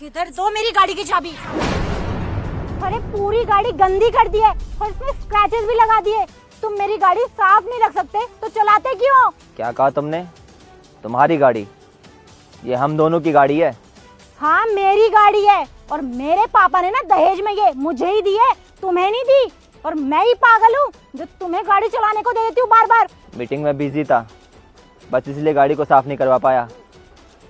इधर दो मेरी गाड़ी की चाबी। अरे पूरी गाड़ी गंदी कर दी है और इसमें स्क्रैचेस भी लगा दिए। तुम मेरी गाड़ी साफ नहीं रख सकते तो चलाते क्यों? क्या कहा तुमने? तुम्हारी गाड़ी? ये हम दोनों की गाड़ी है। हाँ मेरी गाड़ी है और मेरे पापा ने ना दहेज में ये मुझे ही दी है, तुम्हें नहीं दी। और मैं ही पागल हूँ जो तुम्हें गाड़ी चलाने को दे देती हूँ बार बार। मीटिंग में बिजी था, बस इसलिए गाड़ी को साफ नहीं करवा पाया,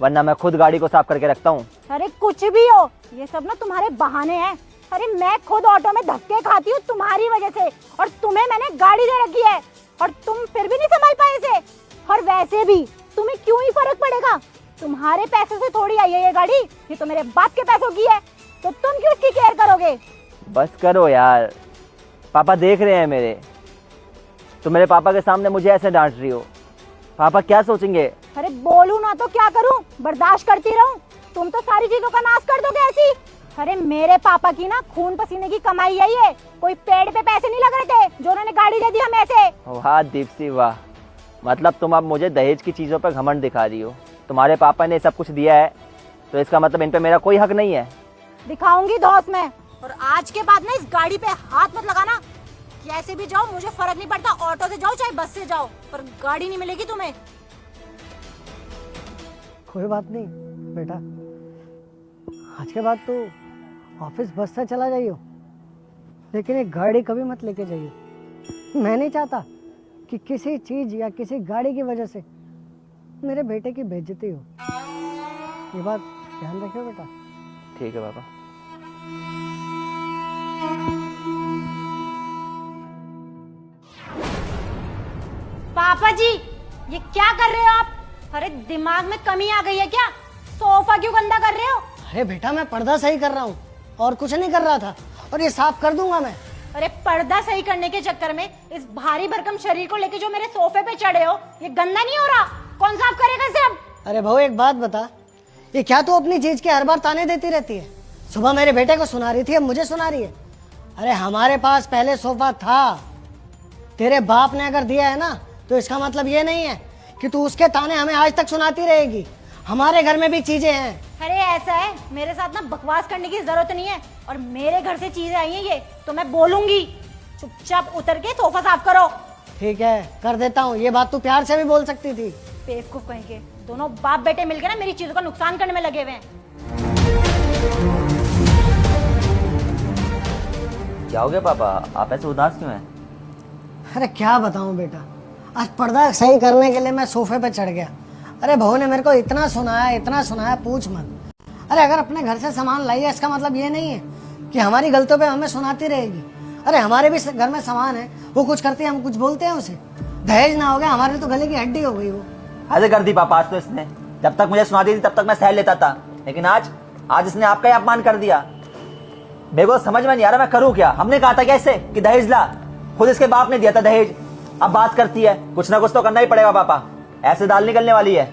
वरना मैं खुद गाड़ी को साफ करके रखता हूँ। अरे कुछ भी हो, ये सब ना तुम्हारे बहाने हैं। अरे मैं खुद ऑटो में धक्के खाती हूँ तुम्हारी वजह से, और तुम्हें मैंने गाड़ी दे रखी है और तुम फिर भी नहीं संभाल पाए इसे। और वैसे भी तुम्हें क्यों ही फर्क पड़ेगा, तुम्हारे पैसे से थोड़ी आई है ये गाड़ी, ये तो मेरे बाप के पैसों की है, तो तुम क्यों इसकी केयर करोगे? बस करो यार, पापा देख रहे हैं मेरे। तुम मेरे पापा के सामने मुझे ऐसे डांट रही हो, पापा क्या सोचेंगे? अरे बोलूं ना तो क्या करूं, बर्दाश्त करती रहूं? तुम तो सारी चीजों का नाश कर दोगे ऐसी। अरे मेरे पापा की ना खून पसीने की कमाई है ये, कोई पेड़ पे पैसे नहीं लग रहे थे जो उन्होंने गाड़ी दे दी हमें ऐसे। वाह दीप्ति वाह, मतलब तुम अब मुझे दहेज की चीजों पर घमंड दिखा रही हो। तुम्हारे पापा ने सब कुछ दिया है तो इसका मतलब इन पे मेरा कोई हक नहीं है। दिखाऊंगी धौंस में, और आज के बाद ना इस गाड़ी पे हाथ मत लगाना। कैसे भी जाओ मुझे फर्क नहीं पड़ता, ऑटो से जाओ चाहे बस से जाओ, पर गाड़ी नहीं मिलेगी तुम्हें। कोई बात नहीं बेटा, आज के बाद तो ऑफिस बस से चला जाइयो, लेकिन एक गाड़ी कभी मत लेके जाइयो। मैं नहीं चाहता कि किसी चीज या किसी गाड़ी की वजह से मेरे बेटे की बेइज्जती हो। ये बात ध्यान रखियो बेटा। ठीक है पापा। पापा जी ये क्या कर रहे हो आप? अरे दिमाग में कमी आ गई है क्या? सोफा क्यों गंदा कर रहे हो? अरे बेटा मैं पर्दा सही कर रहा हूँ और कुछ नहीं कर रहा था, और ये साफ कर दूंगा मैं। अरे पर्दा सही करने के चक्कर में इस भारी भरकम शरीर को लेके जो मेरे सोफे पे चढ़े हो, ये गंदा नहीं हो रहा? कौन साफ करेगा इसे अब? अरे बहू एक बात बता, ये क्या तू अपनी चीज के हर बार ताने देती रहती है? सुबह मेरे बेटे को सुना रही थी, अब मुझे सुना रही है। अरे हमारे पास पहले सोफा था, तेरे बाप ने अगर दिया है ना तो इसका मतलब ये नहीं है कि तू उसके ताने हमें आज तक सुनाती रहेगी। हमारे घर में भी चीजें हैं। अरे ऐसा है, मेरे साथ ना बकवास करने की जरूरत नहीं है, और मेरे घर से चीजें आई हैं ये तो मैं बोलूंगी। चुपचाप उतर के सोफा साफ करो। ठीक है कर देता हूँ, ये बात तू प्यार से भी बोल सकती थी। बेवकूफ कहीं के, दोनों बाप बेटे मिलकर ना मेरी चीजों का नुकसान करने में लगे हुए हैं। क्या हो गया पापा, आप ऐसे उदास क्यों हैं? अरे क्या बताऊं बेटा, आज पर्दा सही करने के लिए मैं सोफे पे चढ़ गया। अरे बहू ने मेरे को इतना सुनाया पूछ मत। अरे अगर अपने घर से सामान लाई है इसका मतलब ये नहीं है कि हमारी गलतियों पे हमें सुनाती रहेगी। अरे हमारे भी घर में सामान है, वो कुछ करती है हम कुछ बोलते हैं उसे। दहेज ना हो गया हमारे तो गले की हड्डी हो गई वो। हद कर दी पापा आज तो इसने। जब तक मुझे सुनाती थी तब तक मैं सह लेता था, लेकिन आज इसने आपका ही अपमान कर दिया। मेरे को समझ में नहीं आ रहा मैं करूँ क्या। हमने कहा था क्या इससे कि दहेज ला, खुद इसके बाप ने दिया था दहेज, अब बात करती है। कुछ ना कुछ तो करना ही पड़ेगा पापा, ऐसे दाल निकलने वाली है।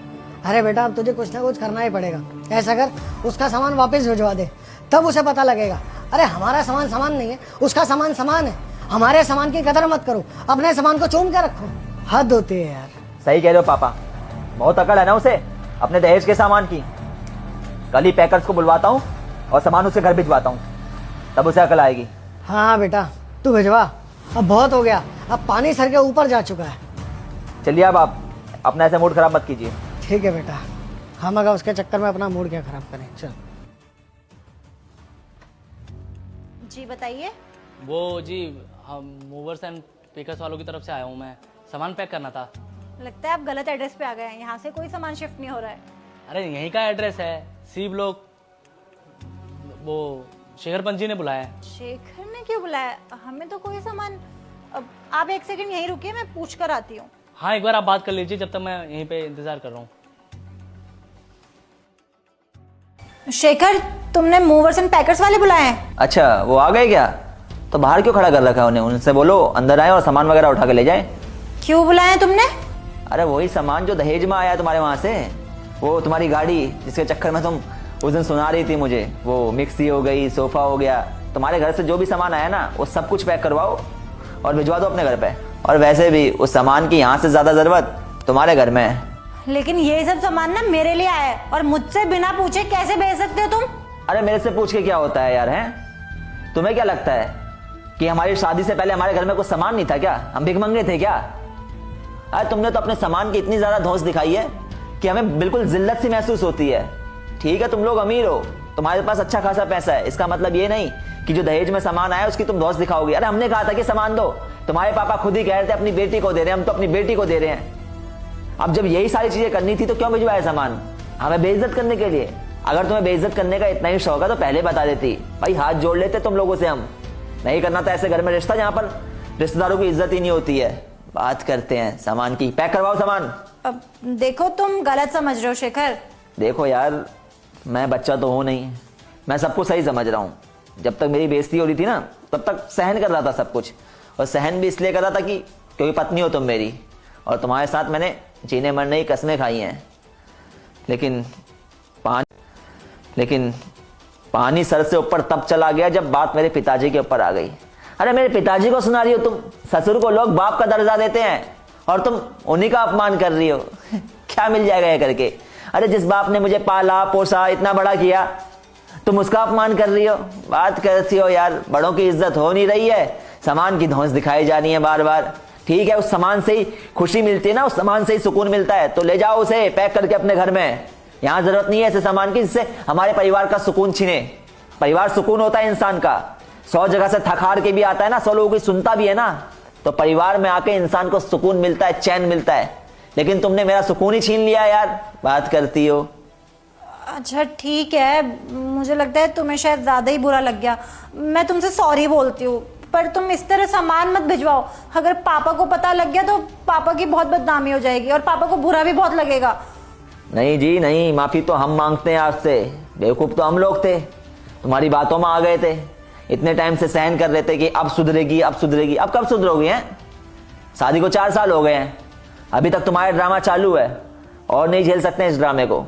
अरे बेटा अब तुझे कुछ ना कुछ करना ही पड़ेगा। ऐसा कर, उसका सामान वापस भिजवा दे, तब उसे पता लगेगा। अरे हमारा सामान सामान नहीं है, उसका सामान सामान है। हमारे सामान की कदर मत करो, अपने सामान को चूम के रखो। हद होती है यार। सही कह रहे हो पापा, बहुत अकड़ है ना उसे अपने दहेज के सामान की। कल ही पैकर्स को बुलवाता हूँ और सामान उसके घर भिजवाता हूँ, तब उसे अकल आएगी। हाँ बेटा तू भिजवा, अब बहुत हो गया, अब पानी सर के ऊपर जा चुका है। चलिए अब आप अपना ऐसे मूड खराब मत कीजिए। ठीक है बेटा, हम अगर उसके चक्कर में अपना मूड क्या खराब करें। चल जी बताइए। वो जी हम मूवर्स एंड पिकर्स वालों की तरफ से आया हूँ, मैं सामान पैक करना था। लगता है आप गलत एड्रेस पे आ गए हैं, यहाँ से कोई सामान शिफ्ट नहीं हो रहा है। अरे यहीं का एड्रेस है, सी ब्लॉक। वो शेखर पंत जी ने बुलाया है। शेखर ने क्यों बुलाया? हमें तो कोई सामान। अब आप एक सेकंड यहीं रुकिए, मैं पूछ कर आती हूँ। हाँ एक बार आप बात कर लीजिए, जब तक मैं यहीं पे इंतजार कर रहा हूँ। शेखर तुमने मूवर्स एंड पैकर्स वाले बुलाए हैं? अच्छा वो आ गए क्या? तो बाहर क्यों खड़ा कर रखा है उन्हें? उनसे बोलो अंदर आए और सामान वगैरह उठा के ले जाएं। क्यों बुलाया है तुमने? अरे वही सामान जो दहेज में आया है तुम्हारे वहां से, वो तुम्हारी गाड़ी जिसके चक्कर में तुम उस दिन सुना रही थी मुझे, वो मिक्सी हो गई, सोफा हो गया, तुम्हारे घर से जो भी सामान आया ना वो सब कुछ पैक करवाओ और भिजवा दो अपने घर पे। और वैसे भी उस सामान की यहाँ से ज्यादा जरूरत तुम्हारे घर में है। लेकिन ये सब सामान ना मेरे लिए आया है, और मुझसे बिना पूछे कैसे भेज सकते हो तुम? अरे मेरे से पूछ के क्या होता है यार, हैं? तुम्हें क्या लगता है कि हमारी शादी से पहले हमारे घर में कुछ सामान नहीं था क्या? हम भिखमंगे थे क्या? अरे तुमने तो अपने सामान की इतनी ज्यादा धौंस दिखाई है कि हमें बिल्कुल जिल्लत सी महसूस होती है। ठीक है, तुम लोग अमीर हो, तुम्हारे पास अच्छा खासा पैसा है, इसका मतलब ये नहीं कि जो दहेज में सामान आया उसकी तुम धौंस दिखाओगे। अरे हमने कहा था कि सामान दो, तुम्हारे पापा खुद ही कह रहे थे अपनी बेटी को दे रहे हैं, हम तो अपनी बेटी को दे रहे हैं। अब जब यही सारी चीजें करनी थी तो क्यों भिजवाया सामान? हमें बेइज्जत करने के लिए? अगर तुम्हें बेइज्जत करने का इतना ही शौक है तो पहले बता देती भाई, हाथ जोड़ लेते तुम लोगों से। हम नहीं करना था ऐसे घर में रिश्ता जहां पर रिश्तेदारों की इज्जत ही नहीं होती है। बात करते हैं सामान की, पैक करवाओ सामान। अब देखो तुम गलत समझ रहे हो शेखर। देखो यार, मैं बच्चा तो हूं नहीं, मैं सब कुछ सही समझ रहा हूं। जब तक मेरी बेइज्जती हो रही थी ना तब तक सहन कर रहा था सब कुछ, और सहन भी इसलिए कर रहा था कि क्योंकि पत्नी हो तुम मेरी, और तुम्हारे साथ मैंने जीने मरने की कस्में खाई हैं। लेकिन पानी सर से ऊपर तब चला गया जब बात मेरे पिताजी के ऊपर आ गई। अरे मेरे पिताजी को सुना रही हो तुम? ससुर को लोग बाप का दर्जा देते हैं और तुम उन्हीं का अपमान कर रही हो। क्या मिल जाएगा ये करके? अरे जिस बाप ने मुझे पाला पोसा इतना बड़ा किया, तुम उसका अपमान कर रही हो। बात करती हो यार, बड़ों की इज्जत हो नहीं रही है, सामान की धौंस दिखाई जा रही है बार बार। ठीक है, उस सामान से ही खुशी मिलती है ना, उस सामान से ही सुकून मिलता है, तो ले जाओ उसे पैक करके अपने घर में। यहां जरूरत नहीं है ऐसे सामान की जिससे हमारे परिवार का सुकून छीने। परिवार सुकून होता है इंसान का, 100 जगह से थक हार के भी आता है ना, 100 लोगों की सुनता भी है ना, तो परिवार में आके इंसान को सुकून मिलता है, चैन मिलता है। लेकिन तुमने मेरा सुकून ही छीन लिया यार। बात करती हो। अच्छा ठीक है, मुझे लगता है तुम्हें शायद ज्यादा ही बुरा लग गया, मैं तुमसे सॉरी बोलती हूँ, पर तुम इस तरह सामान मत भिजवाओ। अगर पापा को पता लग गया तो पापा की बहुत बदनामी हो जाएगी और पापा को बुरा भी बहुत लगेगा। नहीं जी नहीं, माफी तो हम मांगते हैं आपसे। बेवकूफ तो हम लोग थे, तुम्हारी बातों में आ गए थे। इतने टाइम से सहन कर रहे थे कि अब सुधरेगी अब सुधरेगी। अब कब सुधरोगी? हैं? शादी को 4 साल हो गए हैं, अभी तक तुम्हारा ड्रामा चालू है और नहीं झेल सकते इस ड्रामे को।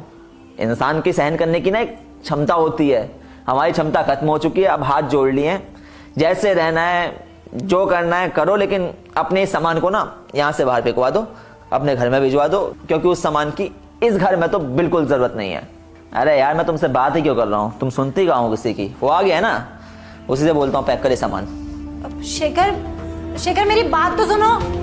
इंसान की सहन करने की ना एक क्षमता होती है, हमारी क्षमता खत्म हो चुकी है। अब हाथ जोड़ लिए हैं, जैसे रहना है जो करना है करो, लेकिन अपने इस सामान को ना यहाँ से बाहर फेंकवा दो, अपने घर में भिजवा दो, क्योंकि उस सामान की इस घर में तो बिल्कुल जरूरत नहीं है। अरे यार मैं तुमसे बात ही क्यों कर रहा हूँ, तुम सुनती कहाँ हो किसी की? वो आ गया है ना, उसी से बोलता हूँ पैक करे सामान। शेखर, शेखर मेरी बात तो सुनो।